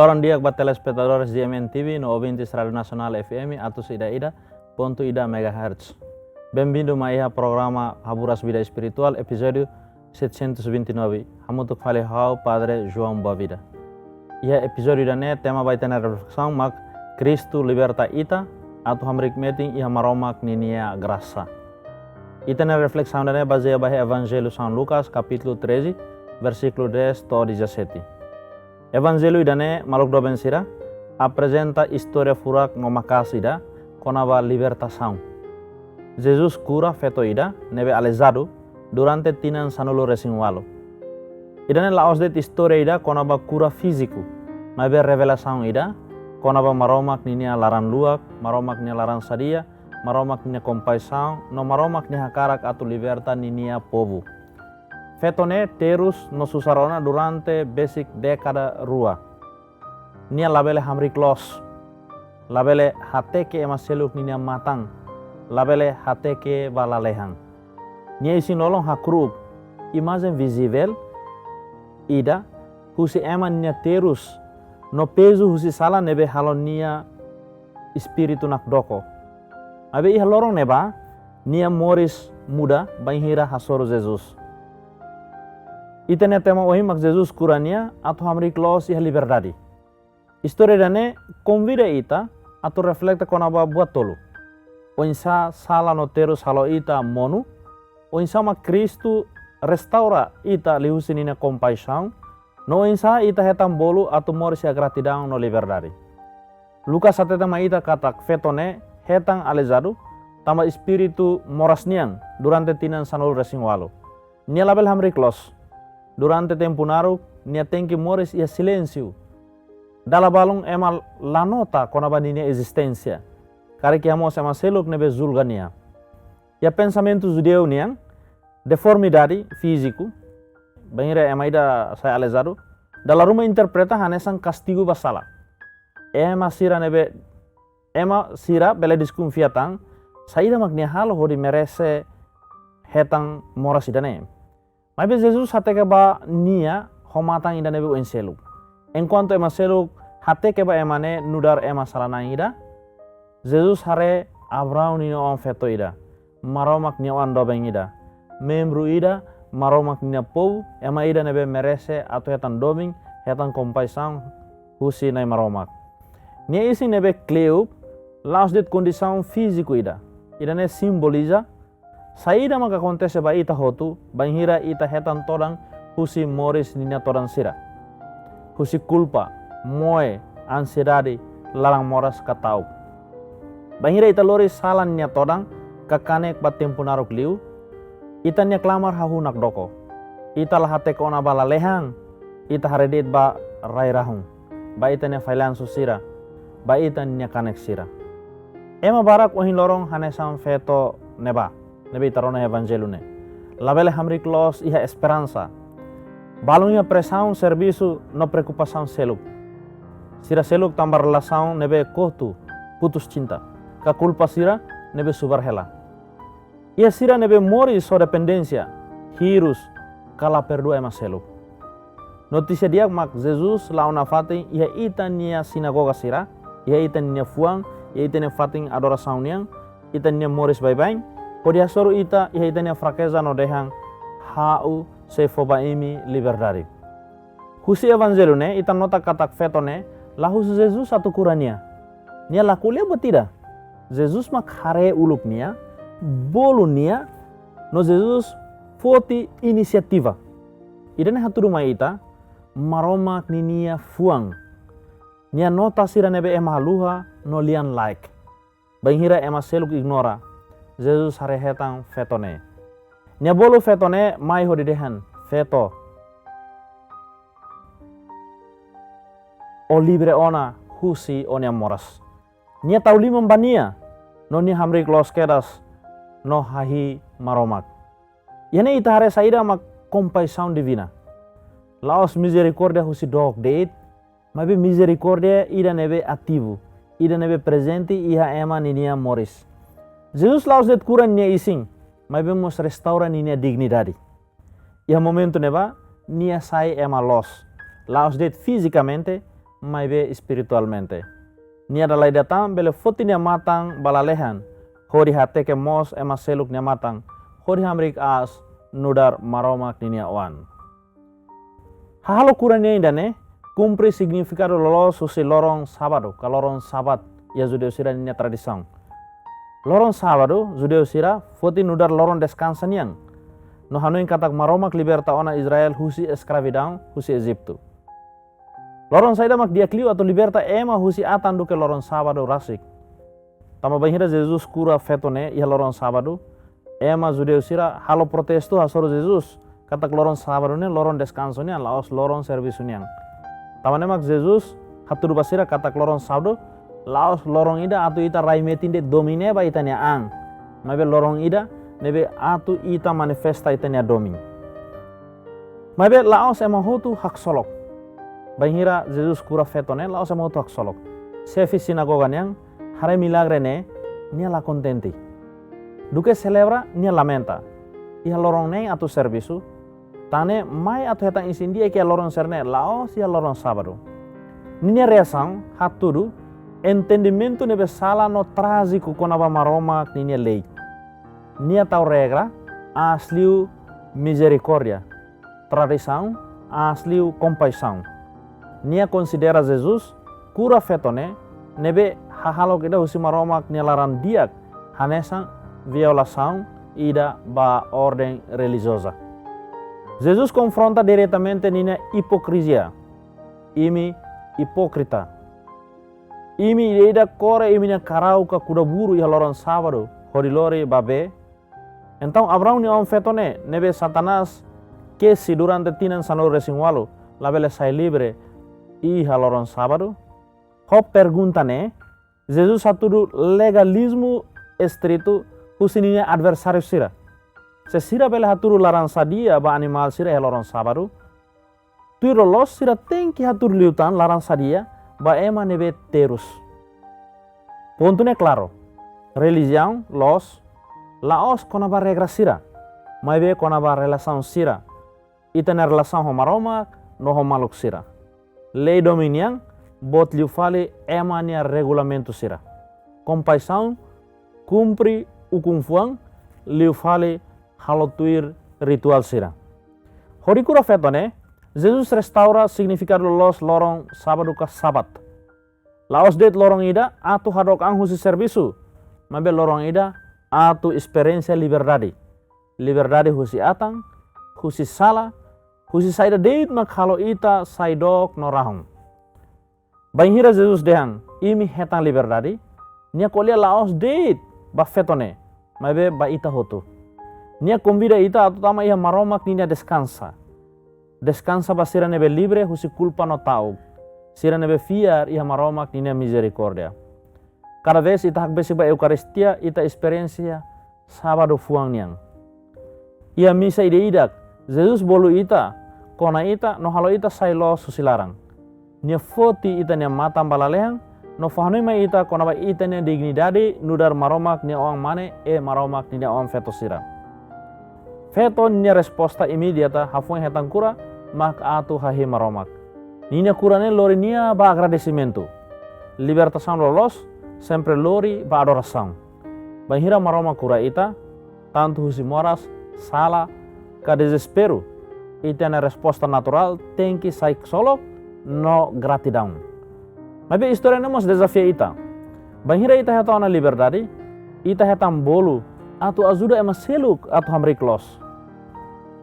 Loran dia buat telespectadores GMN TV no ouvintes Radio Nacional FM atau ida ponto ida megahertz. Bem-vindo a programa Haburas Vida Espiritual, episódio 729. Hamutuk fale hau Padre João Boavida. Ia episódio dane tema vai ter reflexão mak Cristo liberta ita atau hamrik meeting ia maromak ninia graça. Ita na reflexão dane baseia bahe Evangelho São Lucas capítulo 13 versículo 10 to 17. Evangelho idane maluk doben sira apresenta história furak no makasida konava libertação. Jesus cura feto ida nebe alezado durante tinan sanulo resinwalo. Idane laos det história ida konava cura físico, nebe revelação ida konava maromak ninia laran luak, maromak ninia laran sadia, maromak ninia compaixão, no maromak ninia hakarak atu liberta ninia povo. Fetone terus no susarona durante basic dekada rua. Nia labele hamrik los, labele hateke ema seluk ninia matang, labele hateke balalehang. Nia isi nolong hakruk, imagem visível, ida, husi ema nia terus, no peso husi sala nebe halon nia espiritu nak doko. Abe iha lorong neba, nia moris muda, banhira hasoro Jesus. Itene tema ohi mak Jesus kurania atau hamrik los iha liberdade. História dane convida ita atau reflecta konaba buat tolu. Oinsa sala noteros halo ita monu, oinsa mak Kristu restaura ita lihusinina compaixão, no oinsa ita hetam bolu atau morisia gratidão no liberdade. Lucas ateta ma ita katak fetone hetang alezado tama espiritu morasniang durante tinan sanul resingwalo. Nia label hamrik los. Durante tempo naru, nia tenki moris ia silêncio. Dala balong ema lanota konaba ninia existência. Kari kiamos ema seluk nebe zulgania. Ia pensamento judeu niang, deformidade físico, banhira ema ida saya alezado, dala ruma interpreta hanesan castigo basala. Ema sira bele desconfiatang, saída magnia halo hodi merece hetang moras idane. Mas Jesus hateke ba nia homatang ida nebe uen seluk. Enquanto ema seluk hateke ba emane nudar ema salanang ida, Jesus hare Abraham nino on feto ida, maromak nia wan dobeng ida, membru ida maromak nia pou ema ida nebe merece atau hetan doming hetan compaixão husi nai maromak. Nia isi nebe kleup laos dit condição físico ida ne simboliza saída maka acontece ba ita hotu, banhira ita hetan todang husi moris ninia todang sira. Husi culpa, moe, ansiedade, larang moras katau. Banhira ita lori salan nia todang kakanek ba tempo naruk liu, ita nia klamar hahu nak doko. Ita lahate kona ba lalehang, ita haredit ba rai rahung. Ba ita nia failan susira, ba ita nia kanek sira. Ema barak ohin lorong hanesam feto neba. Nebe tarona evangelho ne. Labele hamrik los iha esperança. Balunha pressão serviço no preocupação seluk. Sira seluk tambah relação nebe kohtu putus cinta. Ka culpa sira nebe subar hela. Ia sira nebe mori so dependência. Hirus kala perdoa ema seluk. Notícia dia mak Jesus launa fating iha ita nia sinagoga sira, iha ita nia fuang, iha ita nia fating adoração niang, ita nia moris bye-bye. Podia soru ita iha ita nia fraqueza no dehang hau se foba imi liberdade. Husi evangelho ne ita nota katak feto ne lahus Jesus atau kurania. Nia lakulia betida. Jesus mak hare uluk nia, bolu nia, no Jesus foti inisiativa. Ida ne hatu rumah ita maromak ni nia fuang. Nia nota sira nebe ema luha no lian like. Banghira ema seluk ignora. Jesus hare hetang fetone. Nia bolu fetone mai hodi dehan feto. O libre ona husi onia moras. Nia tauli membania no ni hamrik los kedas no hahi maromak. Yane ita hare saida mak compaixão divina. Laos misericordia husi dog date, mabe misericordia ida nebe ativo, ida nebe presente iha ema ninia moris. Jesus laos det kuran nia ising, mas vemos restaura nia dignidade. E a momento neba nia sai ema los. Laos det fisicamente, maibe espiritualmente. Nia dalai datang bele foti nia matang balalehan, hori hate ke mos ema seluk nia matang, hori hamrik as nudar maromak nia wan. Halo kurangnya indane, cumpri significado lolos susi lorong sabado, kalorong sabat ya judeo sira nia tradisang. Lorong sabado judeo sira foti nudar lorong descansa niang. No hanuin katak maromak liberta ona Israel husi escravidão husi Egipto. Lorong saida mak dia kliu atau liberta ema husi atan duke lorong sabado rasik. Tama bahira Jesus kura fetone ia lorong sabado ema judeo sira halo protesto hasoro Jesus katak lorong sabado ne lorong descanso ne laos lorong servisu niang. Tama mak Jesus hatur basira katak lorong sabado laos lorong ida atau ita raimetinde domine ba itania ang. Mabe lorong ida nebe atu ita manifesta itania domin. Mabe laos ema hotu hak solok. Bahira Jesus kura fetone laos ema hotu hak solok. Sefi sinagoga niang hare milagre ne nia la contenti. Duke celebra nia lamenta. Iha lorong ne atu servisu. Tane mai atu hetang isin dia kia lorong serne laos ia lorong sabado. Nia reasang hatudu entendimento nebe sala no trágico konaba maroma ninia lei. Nia tau regra asliu misericordia. Tradição asliu compaixão. Nia considera Jesus kura fetone nebe hahalo kita husi maroma nia laran diak hanesang violação ida ba ordem religiosa. Jesus confronta diretamente ninia hipocrisia. Imi hipócrita. Imi ida kore imi nia karau ka kuda buru ia lorong sabado horilore babe. Então Abraão nia om fetone nebe Satanás que si durante tinan sano resingwalo labele sai libre iha lorong sabado. Ho pergunta ne Jesus saturu legalismo estrito husininya adversário sira. Se sira bele haturu larang sadia ba animal sira lorong sabado. Tuiro los sira tem que hatur liutan larang sadia ba ema nebe terus. Pontunya claro. Religião los laos konaba regra sira. Maibe konaba relação sira. Itana relação ho maroma no ho maluk sira. Lei dominiang bot liu fale ema nia regulamento sira. Compaixão cumpri ukumfuang liu fale halotuir ritual sira. Horikura fetone Jesus restaura significado los lorong sabado ka sabat. Laos det lorong ida atu hadok ang husi servisu. Mabe lorong ida atu experiência liberdade. Liberdade husi atang, husi sala, husi saida deit mak halo ita saidok no rahong. Bahira Jesus dehang imi hetang liberdade. Nia kolia laos deit ba fetone. Mabe ba ita hotu. Nia convida ita atu tama ia maromak ninia descansa. Descansa ba sira nebe libre husi culpa no tau. Sira nebe fiar ia maromak ninia misericordia. Cada vez ita hak besi ba Eukaristia ita experiência sabado fuang niang. Ia misa ide idak. Jesus bolu ita. Kona ita no halo ita sailo susilarang. Nia foti ita nia matam balalehang. No fahanui ma ita kona ba ita nia dignidade nudar maromak nia orang mane maromak nia orang feto sira. Feto nia resposta imediata hafueng hetang kura mak atu hahi maromak. Ninia kurane lori nia ba agradecimento. Libertação lolos sempre lori ba adoração. Bahira maroma kura ita tanto husi moras sala ka desespero. Ita na resposta natural tem que sair solo no gratidão. Mas a história não nos desafia ita. Bahira ita heta na liberdade, ita heta bolu atu ajuda ema seluk atu hamrik los.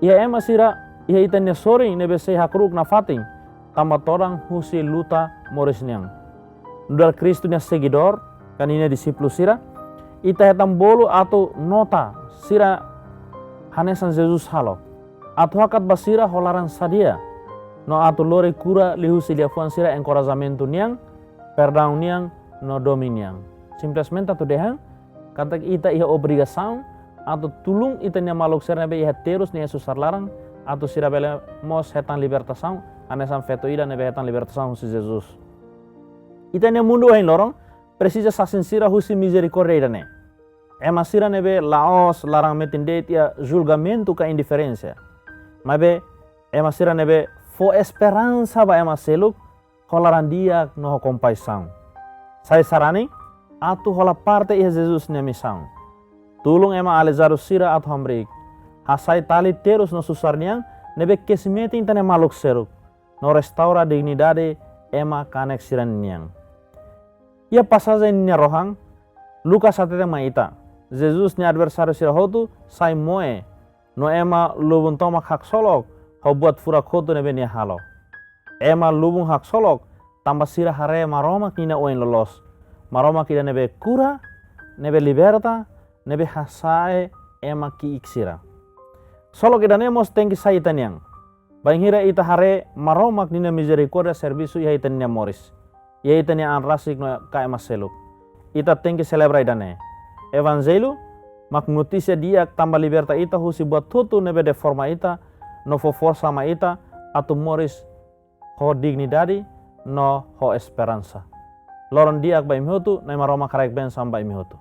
Ia ema sira ia ita ne sori nebe sei hakruk na fating tamba torang husi luta morisniang. Nudar Kristu nya seguidor kan ini disiplus sira ita heta bolu atu nota sira hanesan Jesus halo. Atu hakat basira holaran sadia. No atu lore kura lihusi liafuan sira encorajamento niang, perdão niang, no dominiang. Simplesmente atu dehang, katak ita iha obrigação, atu tulung ita nia maluk sira nebe iha terus nia susar larang, atu sira bele mos hetan libertação, anesan feto ida nebe hetan libertação husi Jesus. Ita nia mundu hain lorong, precisa sasin sira husi misericordia ida ne. Ema sira nebe laos larang metindet ia julgamento ka indiferensia. Mabe ema sira nebe fo esperança ba ema seluk holaran diak no ho compaixão. Sai sarani atu hola parte ia Jesus ne missão. Tulung ema alezaru sira atu hambrik. Hasai tali terus no susarniang nebe kesimete intane maluk seruk. No restaura dignidade ema kanek siraniang. Ia pasaja nya rohang Lukas atete maita. Jesus ni adversário sira hotu sai moe. No ema lubun tomak hak solok ho buat furak hotu nebe ni halo. Ema lubung hak solok tambah sira hare maroma kina oin lolos. Maroma kina nebe cura, nebe liberta, nebe hasae ema ki iksira. Solo kita nemos tengki saitaniang. Banghira ita hare maromak nina misericordia servisu ya itania moris. Ya itania anrasik no ka ema seluk. Ita tengki celebra idane. Evangelu mak noticia dia tambah liberta ita husi buat tutu nebe de forma ita no força ma ita atu moris ho dignidade no ho esperança. Loron diak ba imihutu na maroma karek ben samba imihutu.